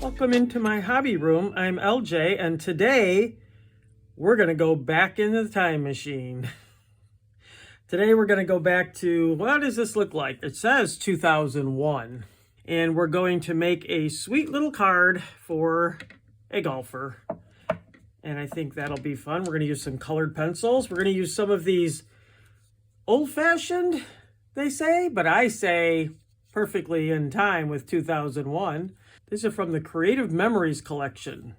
Welcome into my hobby room. I'm LJ, and today we're going to go back into the time machine. Today we're going to go back to, what does this look like? It says 2001. And we're going to make a sweet little card for a golfer. And I think that'll be fun. We're going to use some colored pencils. We're going to use some of these old-fashioned, they say, but I say perfectly in time with 2001. These are from the Creative Memories collection,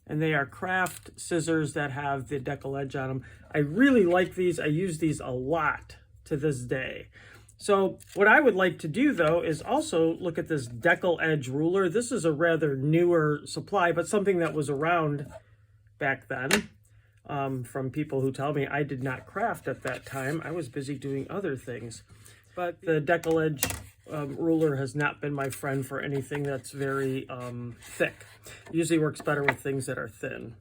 and they are craft scissors that have the decal edge on them. I really like these. I use these a lot to this day. So what I would like to do, though, is also look at this decal edge ruler. This is a rather newer supply, but something that was around back then from people who tell me I did not craft at that time. I was busy doing other things. But the decal edge ruler has not been my friend for anything that's very thick. It usually works better with things that are thin.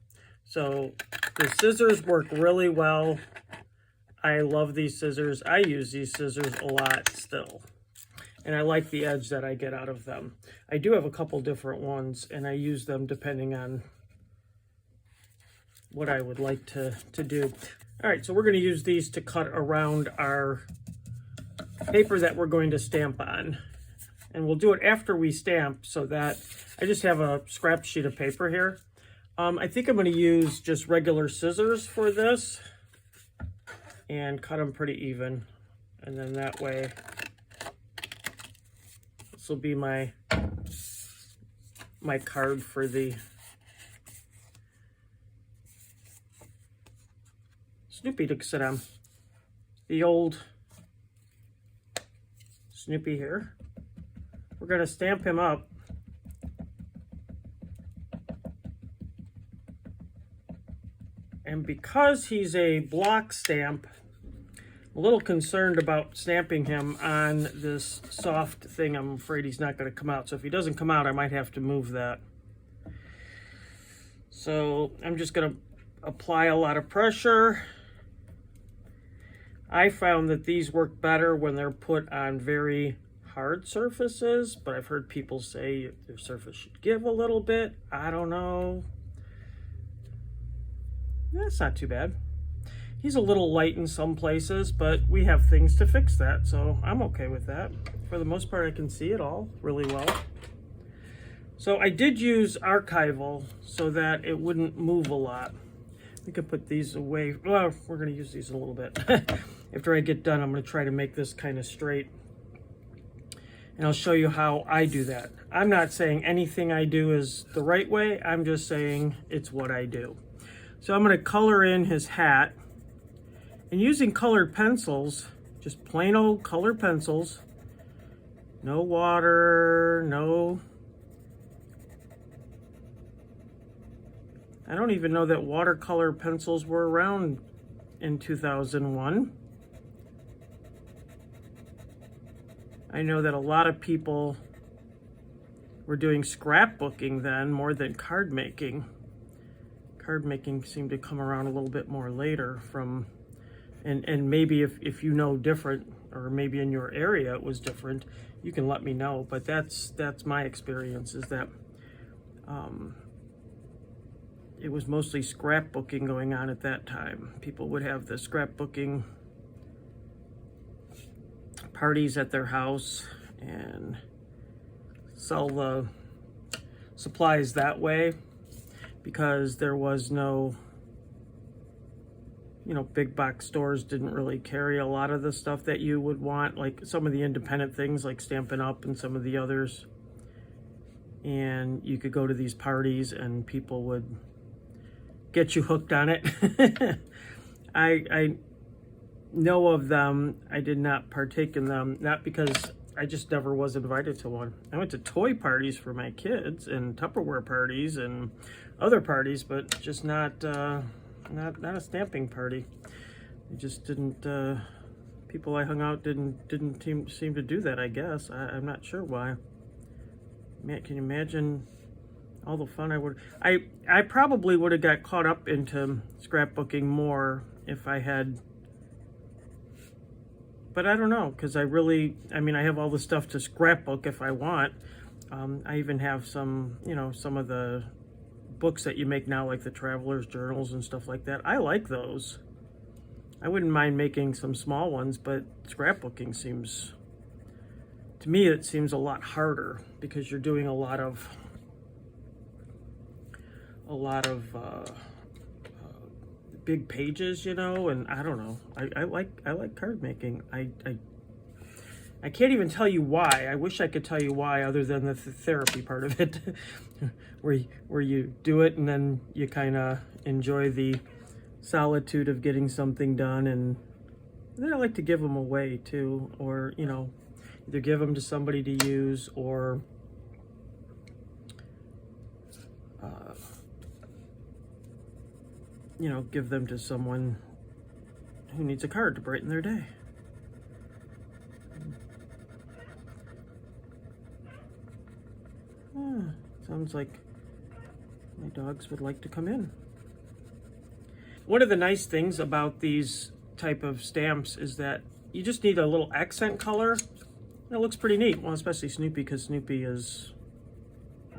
So the scissors work really well. I love these scissors. I use these scissors a lot still. And I like the edge that I get out of them. I do have a couple different ones, and I use them depending on what I would like to do. All right, so we're going to use these to cut around our paper that we're going to stamp on, and we'll do it after we stamp, so that I just have a scrap sheet of paper here. I think I'm going to use just regular scissors for this and cut them pretty even, and then that way this will be my card for the Snoopy to sit on. The old Snoopy here. We're going to stamp him up. And because he's a block stamp, I'm a little concerned about stamping him on this soft thing. I'm afraid he's not going to come out. So if he doesn't come out, I might have to move that. So I'm just going to apply a lot of pressure. I found that these work better when they're put on very hard surfaces, but I've heard people say their surface should give a little bit. I don't know. That's not too bad. He's a little light in some places, but we have things to fix that, so I'm okay with that. For the most part, I can see it all really well. So I did use archival so that it wouldn't move a lot. We could put these away. Well, we're going to use these a little bit. After I get done, I'm going to try to make this kind of straight. And I'll show you how I do that. I'm not saying anything I do is the right way. I'm just saying it's what I do. So I'm going to color in his hat. And using colored pencils, just plain old colored pencils. No water, no... I don't even know that watercolor pencils were around in 2001. I know that a lot of people were doing scrapbooking then more than card making. Card making seemed to come around a little bit more later from, and maybe if you know different, or maybe in your area it was different, you can let me know. But that's my experience, is that it was mostly scrapbooking going on at that time. People would have the scrapbooking parties at their house and sell the supplies that way, because there was no, big box stores didn't really carry a lot of the stuff that you would want, like some of the independent things like Stampin' Up! And some of the others. And you could go to these parties and people would get you hooked on it. I know of them. I did not partake in them, not because I just never was invited to one. I went to toy parties for my kids and Tupperware parties and other parties, but just not a stamping party. It just didn't. People I hung out didn't seem to do that. I guess I'm not sure why. Man, can you imagine all the fun I would... I probably would have got caught up into scrapbooking more if I had... But I don't know, because I have all the stuff to scrapbook if I want. I even have some, you know, some of the books that you make now, like the traveler's journals and stuff like that. I like those. I wouldn't mind making some small ones, but scrapbooking seems, to me, it seems a lot harder because you're doing a lot of big pages, you know, and I don't know. I like card making. I can't even tell you why. I wish I could tell you why, other than the therapy part of it, where you do it and then you kind of enjoy the solitude of getting something done. And then I like to give them away too, or, you know, either give them to somebody to use, or you know, give them to someone who needs a card to brighten their day. Sounds like my dogs would like to come in. One of the nice things about these type of stamps is that you just need a little accent color. It looks pretty neat. Well, especially Snoopy, because Snoopy is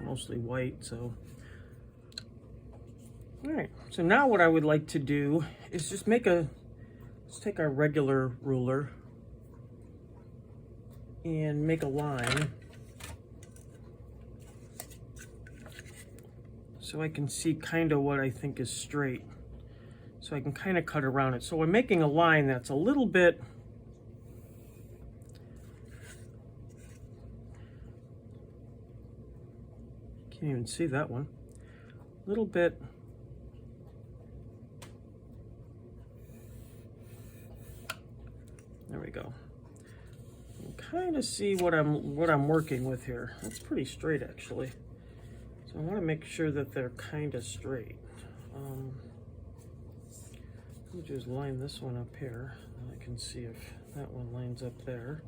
mostly white, so. All right, so now what I would like to do is just let's take our regular ruler and make a line so I can see kind of what I think is straight. So I can kind of cut around it. So I'm making a line that's a little bit, can't even see that one, a little bit there we go. You can kind of see what I'm working with here. That's pretty straight, actually. So I want to make sure that they're kind of straight. Let me just line this one up here, and I can see if that one lines up there.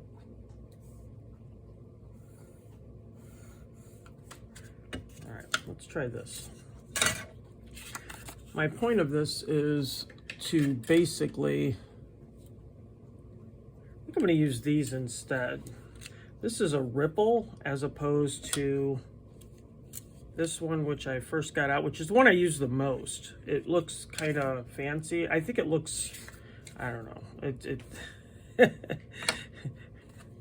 All right, let's try this. My point of this is to basically, I think I'm going to use these instead. This is a ripple as opposed to this one, which I first got out, which is the one I use the most. It looks kind of fancy. I think it looks, I don't know.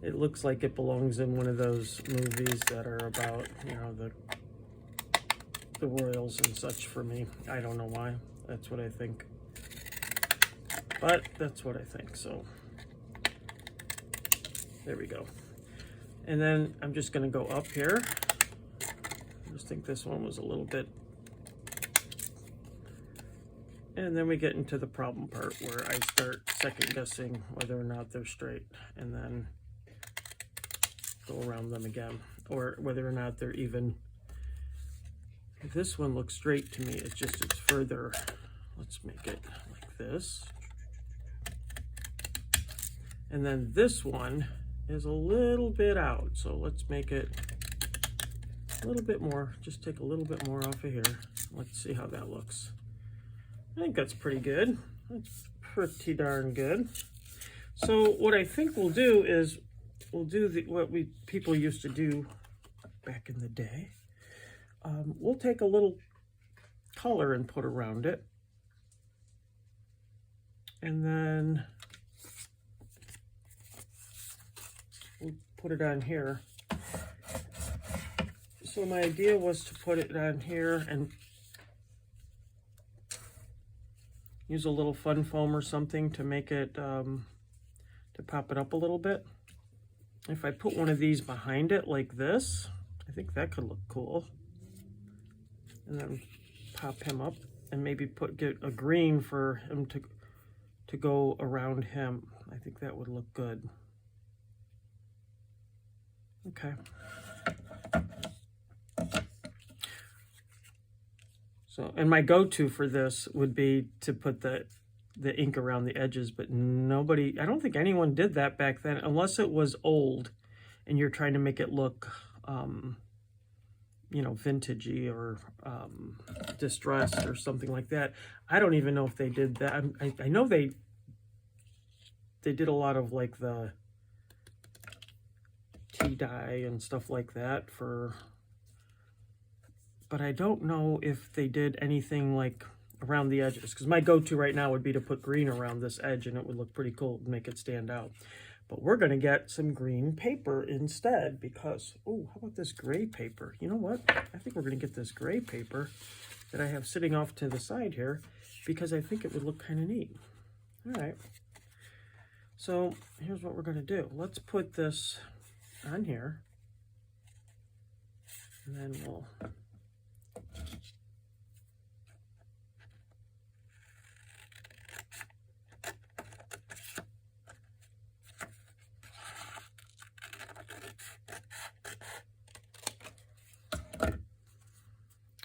It looks like it belongs in one of those movies that are about, you know, the royals and such for me. I don't know why. That's what I think. But that's what I think, so. There we go. And then I'm just gonna go up here. I just think this one was a little bit. And then we get into the problem part where I start second guessing whether or not they're straight, and then go around them again, or whether or not they're even. If this one looks straight to me, it's further. Let's make it like this. And then this one is a little bit out, so let's make it a little bit more. Just take a little bit more off of here. Let's see how that looks. I think that's pretty good. That's pretty darn good. So what I think we'll do is we'll do what people used to do back in the day. We'll take a little color and put around it, and then we'll put it on here. So my idea was to put it on here and use a little fun foam or something to make it, to pop it up a little bit. If I put one of these behind it like this, I think that could look cool. And then pop him up and maybe get a green for him to go around him. I think that would look good. Okay. So, and my go-to for this would be to put the ink around the edges, but nobody, I don't think anyone did that back then, unless it was old and you're trying to make it look, you know, vintagey or distressed or something like that. I don't even know if they did that. I know they did a lot of like the tea dye and stuff like that for, but I don't know if they did anything like around the edges, because my go-to right now would be to put green around this edge and it would look pretty cool and make it stand out. But we're going to get some green paper instead because, oh, how about this gray paper? You know what? I think we're going to get this gray paper that I have sitting off to the side here because I think it would look kind of neat. All right. So here's what we're going to do. Let's put this on here and then we'll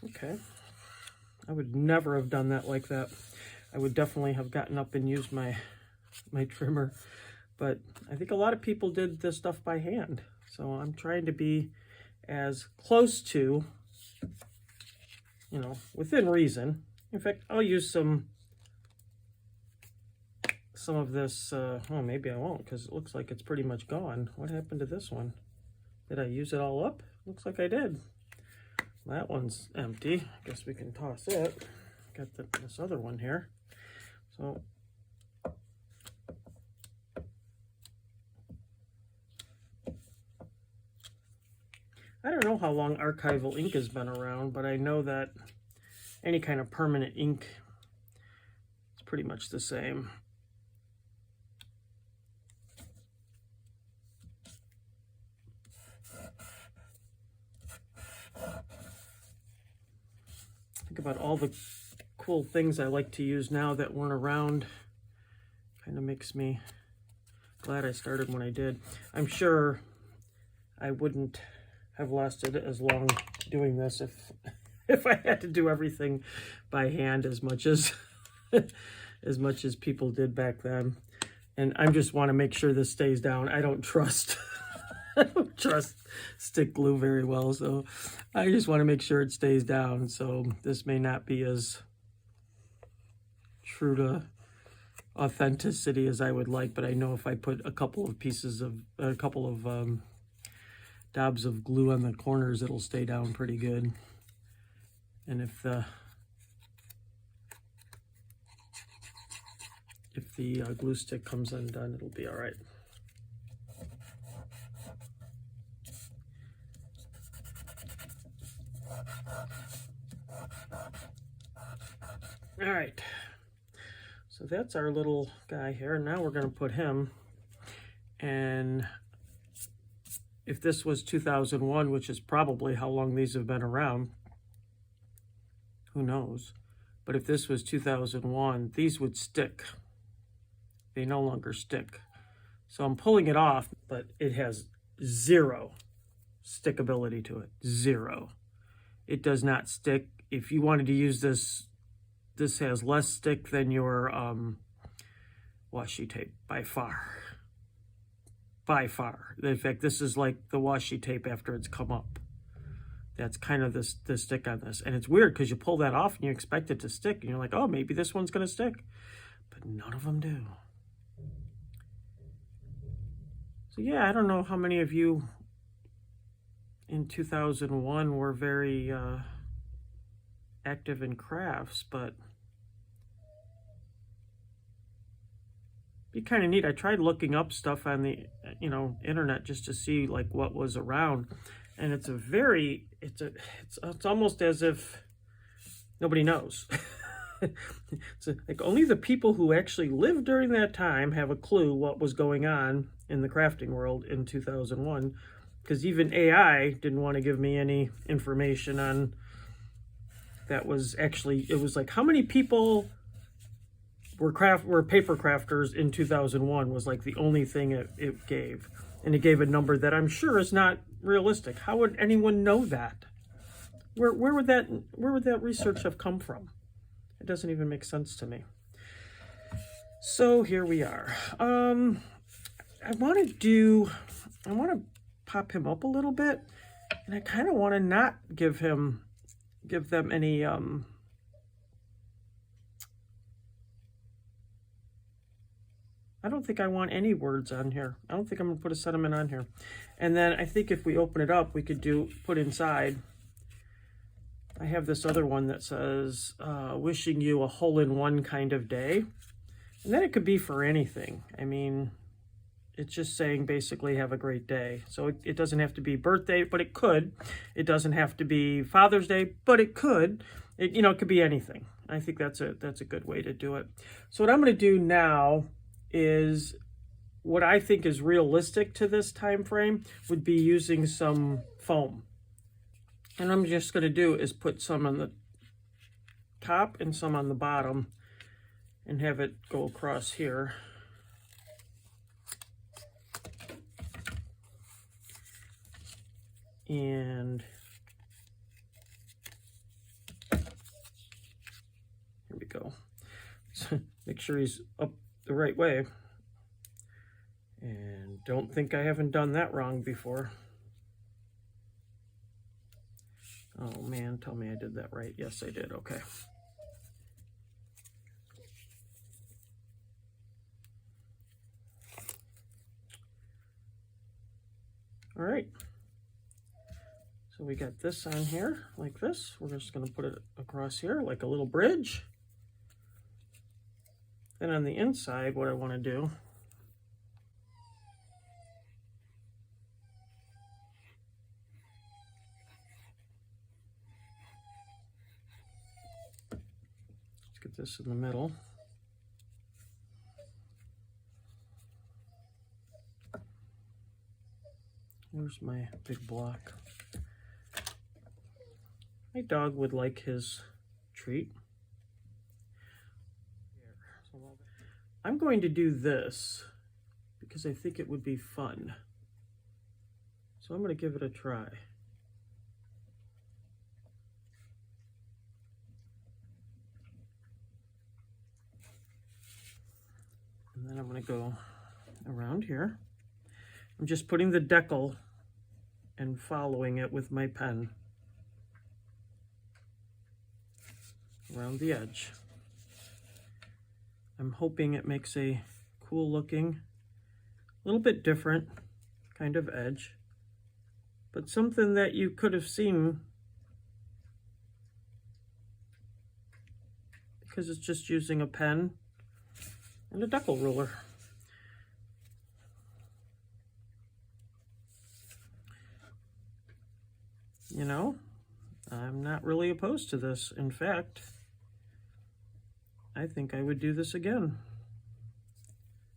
okay. I would never have done that like that. I would definitely have gotten up and used my trimmer, but I think a lot of people did this stuff by hand. So I'm trying to be as close to, you know, within reason. In fact, I'll use some of this, oh, maybe I won't because it looks like it's pretty much gone. What happened to this one? Did I use it all up? Looks like I did. That one's empty. I guess we can toss it. Got this other one here. So I don't know how long archival ink has been around, but I know that any kind of permanent ink is pretty much the same. Think about all the cool things I like to use now that weren't around. Kind of makes me glad I started when I did. I'm sure I wouldn't have lasted as long doing this if I had to do everything by hand as much as as much as people did back then. And I just want to make sure this stays down. I don't trust I don't trust stick glue very well, so I just want to make sure it stays down. So this may not be as true to authenticity as I would like, but I know if I put a couple of dabs of glue on the corners, it'll stay down pretty good. And if the glue stick comes undone, it'll be all right. All right, so that's our little guy here. Now we're going to put him, and if this was 2001, which is probably how long these have been around, who knows? But if this was 2001, these would stick. They no longer stick. So I'm pulling it off, but it has zero stickability to it. Zero. It does not stick. If you wanted to use this, this has less stick than your washi tape by far. By far. In fact, this is like the washi tape after it's come up. That's kind of the stick on this. And it's weird because you pull that off and you expect it to stick. And you're like, oh, maybe this one's going to stick. But none of them do. So yeah, I don't know how many of you in 2001 were very active in crafts, but be kind of neat. I tried looking up stuff on the internet just to see like what was around, and it's almost as if nobody knows. It's like only the people who actually lived during that time have a clue what was going on in the crafting world in 2001, because even AI didn't want to give me any information on that. Was actually, it was like how many people were paper crafters in 2001 was like the only thing it gave, and it gave a number that I'm sure is not realistic. How would anyone know that? Where would that research have come from? It doesn't even make sense to me. So here we are. I want to pop him up a little bit, and I kind of want to not give them any I don't think I want any words on here. I don't think I'm gonna put a sentiment on here. And then I think if we open it up, we could put inside. I have this other one that says, wishing you a hole-in-one kind of day. And then it could be for anything. I mean, it's just saying basically have a great day. So it doesn't have to be birthday, but it could. It doesn't have to be Father's Day, but it could. It could be anything. I think that's a good way to do it. So what I'm going to do now is what I think is realistic to this time frame would be using some foam. And I'm just going to do is put some on the top and some on the bottom and have it go across here. And here we go. So make sure he's up the right way. And don't think I haven't done that wrong before. Oh man, tell me I did that right. Yes, I did. Okay. All right. So we got this on here like this. We're just going to put it across here like a little bridge. Then on the inside, what I want to do get this in the middle. Where's my big block? My dog would like his treat. I'm going to do this because I think it would be fun. So I'm going to give it a try. And then I'm going to go around here. I'm just putting the decal and following it with my pen around the edge. I'm hoping it makes a cool looking, a little bit different kind of edge, but something that you could have seen because it's just using a pen and a decal ruler. You know, I'm not really opposed to this. In fact, I think I would do this again.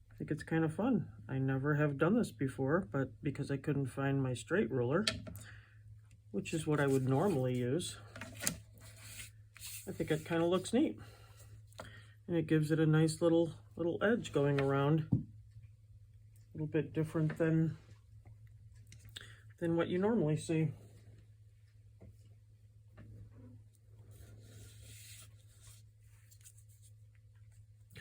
I think it's kind of fun. I never have done this before, but because I couldn't find my straight ruler, which is what I would normally use, I think it kind of looks neat. And it gives it a nice little edge going around. A little bit different than what you normally see.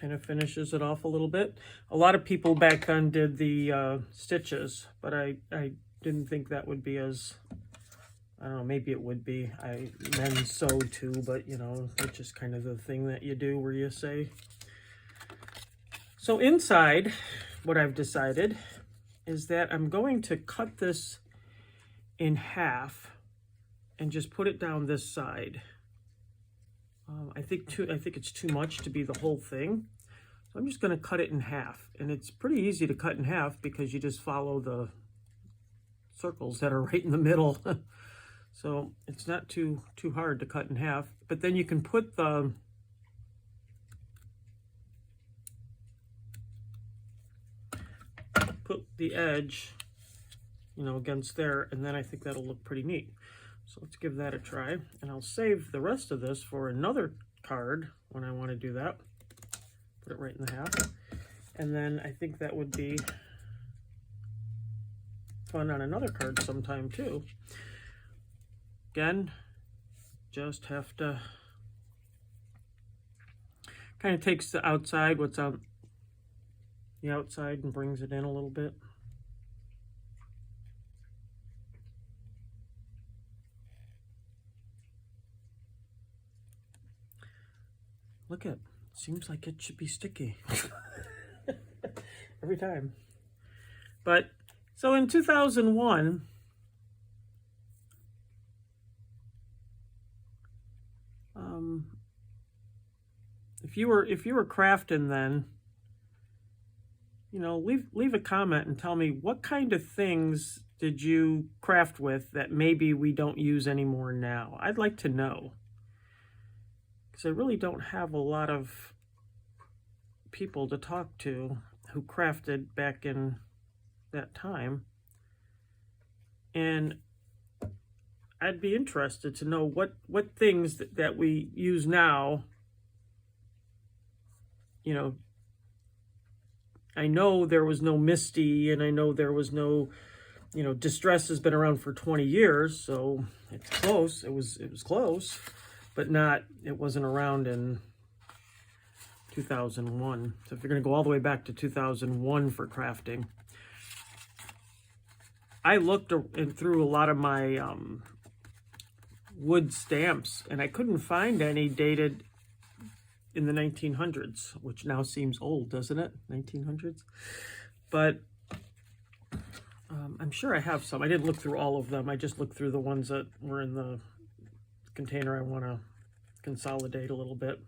Kind of finishes it off a little bit. A lot of people back then did the stitches, but I didn't think that would be as, I don't know, maybe it would be. Men sew too, but you know, it's just kind of the thing that you do where you say. So inside, what I've decided is that I'm going to cut this in half and just put it down this side. I think it's too much to be the whole thing. So I'm just going to cut it in half. And it's pretty easy to cut in half because you just follow the circles that are right in the middle. So it's not too hard to cut in half. But then you can put the edge, you know, against there, and then I think that'll look pretty neat. So let's give that a try, and I'll save the rest of this for another card when I want to do that. Put it right in the half. And then I think that would be fun on another card sometime too. Again, just have to kind of takes the outside, what's on the outside, and brings it in a little bit. Look at, seems like it should be sticky. every time. But so in 2001, if you were crafting then, you know, leave a comment and tell me what kind of things did you craft with that maybe we don't use anymore now. I'd like to know, because I really don't have a lot of people to talk to who crafted back in that time, and I'd be interested to know what things that we use now. You know, I know there was no Misty, and I know there was no, you know, Distress has been around for 20 years, so it's close. It was close, but it wasn't around in 2001. So if you're going to go all the way back to 2001 for crafting, I looked through a lot of my wood stamps, and I couldn't find any dated in the 1900s, which now seems old, doesn't it? 1900s. But I'm sure I have some. I didn't look through all of them. I just looked through the ones that were in the container I want to consolidate a little bit.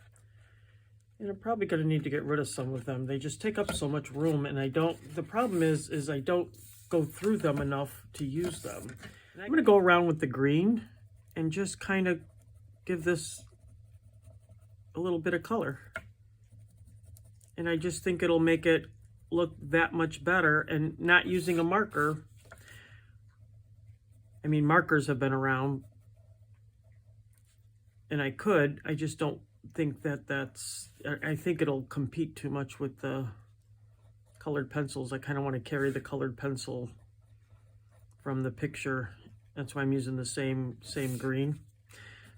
And I'm probably going to need to get rid of some of them. They just take up so much room, and the problem is I don't go through them enough to use them. And I'm going to go around with the green and just kind of give this a little bit of color. And I just think it'll make it look that much better, and not using a marker. I mean, markers have been around, and I just don't think I think it'll compete too much with the colored pencils. I kind of want to carry the colored pencil from the picture. That's why I'm using the same green,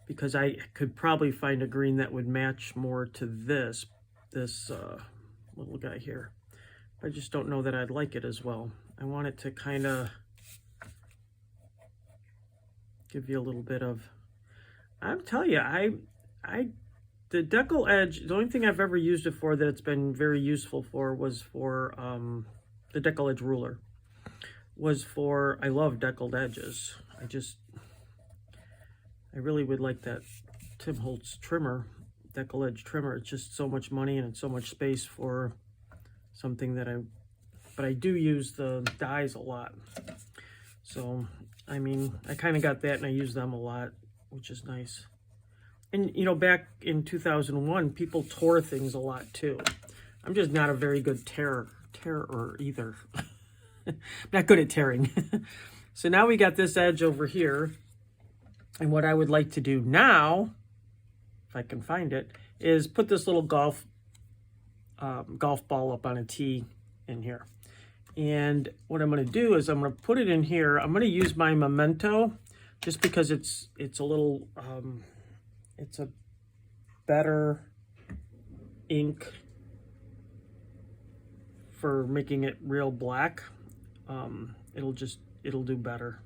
because I could probably find a green that would match more to this little guy here. I just don't know that I'd like it as well. I want it to kind of give you a little bit of, I'll tell you, the decal edge, the only thing I've ever used it for that it's been very useful for was for the decal edge ruler. I love deckled edges. I really would like that Tim Holtz trimmer, decal edge trimmer. It's just so much money and it's so much space for something but I do use the dies a lot. So, I mean, I kind of got that and I use them a lot, which is nice. And, you know, back in 2001, people tore things a lot too. I'm just not a very good tearer either. Not good at tearing. So now we got this edge over here. And what I would like to do now, if I can find it, is put this little golf ball up on a tee in here. And what I'm going to do is I'm going to put it in here. I'm going to use my Memento just because it's a little, it's a better ink for making it real black. It'll do better.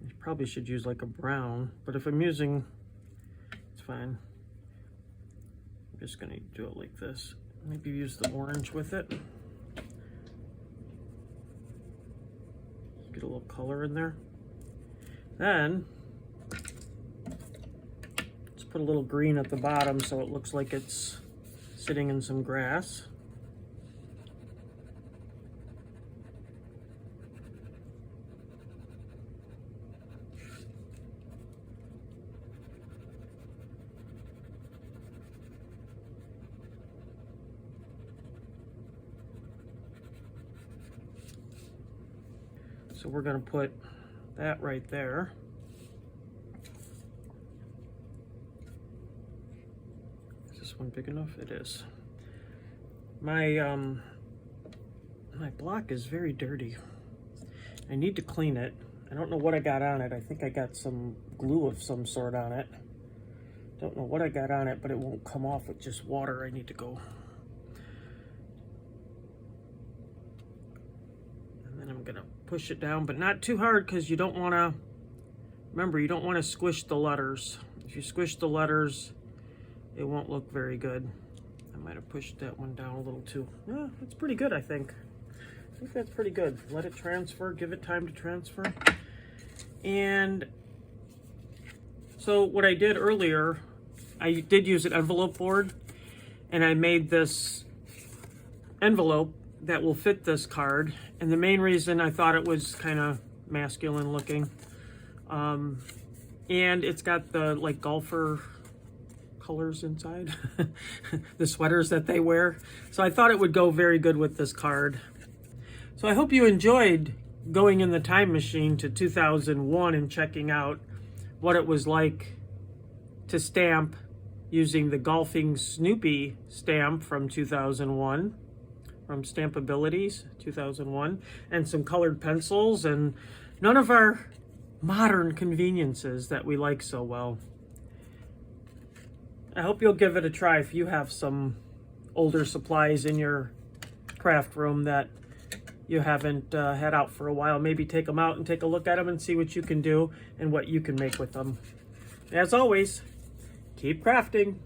You probably should use like a brown, but if I'm using, it's fine. I'm just gonna do it like this. Maybe use the orange with it. Get a little color in there. Then let's put a little green at the bottom so it looks like it's sitting in some grass. So we're going to put that right there. Is this one big enough? It is. My block is very dirty. I need to clean it. I don't know what I got on it. I think I got some glue of some sort on it. Don't know what I got on it, but it won't come off with just water. I need to go. And then I'm going to push it down, but not too hard because you don't want to, remember, you don't want to squish the letters. If you squish the letters, it won't look very good. I might have pushed that one down a little too. Yeah, that's pretty good, I think. I think that's pretty good. Let it transfer, give it time to transfer. And so what I did earlier, I did use an envelope board, and I made this envelope that will fit this card. And the main reason I thought it was kind of masculine looking, and it's got the like golfer colors inside, the sweaters that they wear. So I thought it would go very good with this card. So I hope you enjoyed going in the time machine to 2001 and checking out what it was like to stamp using the Golfing Snoopy stamp from 2001, from Stampabilities 2001, and some colored pencils and none of our modern conveniences that we like so well. I hope you'll give it a try if you have some older supplies in your craft room that you haven't had out for a while. Maybe take them out and take a look at them and see what you can do and what you can make with them. As always, keep crafting.